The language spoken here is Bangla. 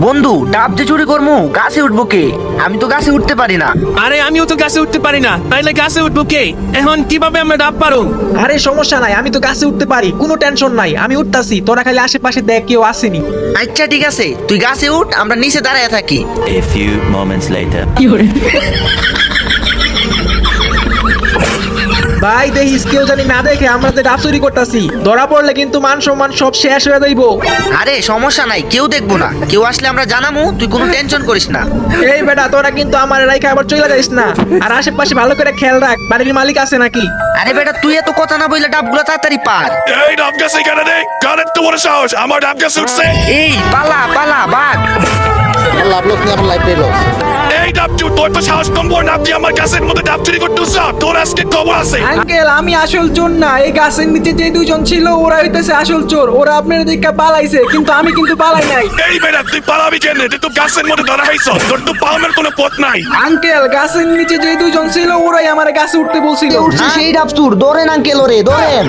বন্ধু ডাব যে চুরি করমু গাছে উঠবো কে? আমি তো গাছে উঠতে পারি না। আরে আমিও তো গাছে উঠতে পারি না, তাইলে গাছে উঠবো কে? এখন কিভাবে আমরা ডাব পারো? আরে সমস্যা নাই, আমি তো গাছে উঠতে পারি, কোনো টেনশন নাই, আমি উঠতাছি। তোরা খালি আশেপাশে দেখ কেউ আসেনি। আচ্ছা ঠিক আছে, তুই গাছে উঠ, আমরা নিচে দাঁড়ায় থাকি। A few moments later. ভাই দেখিস কেউ জানি না দেখে আমরা যে ডাব চুরি করতাছি। ধরা পড়লে কিন্তু মান সম্মান সব শেষ হয়ে যাইবো। আরে সমস্যা নাই, কেউ দেখবো না, কেউ আসলে আমরা জানামু, তুই কোনো টেনশন করিস না। এই বেটা তোরা কিন্তু আমার রাইখা আবার চলে যাইস না। আর আশেপাশে ভালো করে খেয়াল রাখ, বাড়ির মালিক আছে নাকি। আরে বেটা তুই এত কথা না বললে ডাবগুলো তাড়াতাড়ি পার। এই ডাব গাছে কেন রে? কারের তো বড় সাহস, আমার ডাব গাছে উঠছে। এই পালা পালা বাঘ। এই ডাব চুর, তোর তো সাহস কম বড়, ডাব দিয়ে আমার গাছের মধ্যে ডাব চুরি করতে উৎসাহ, তোর আজকে খবর আছে। আঙ্কেল আমি আসল চোর না, এই গাছের নিচে যে দুজন ছিল ওরা হইতেছে আসল চোর। ওরা আপনার দিকে পালাইছে, কিন্তু আমি কিন্তু পালাই নাই। এই বেটা তুই পালাবি কেন? তুই তো গাছের মধ্যে ধরা খাইছ, তোর তো পালানোর কোনো পথ নাই। আঙ্কেল গাছের নিচে যে দুজন ছিল ওরাই আমার গাছে উঠতে বলছিল। সেই ডাব চুর, ধরেন আঙ্কেল ওরে ধরেন।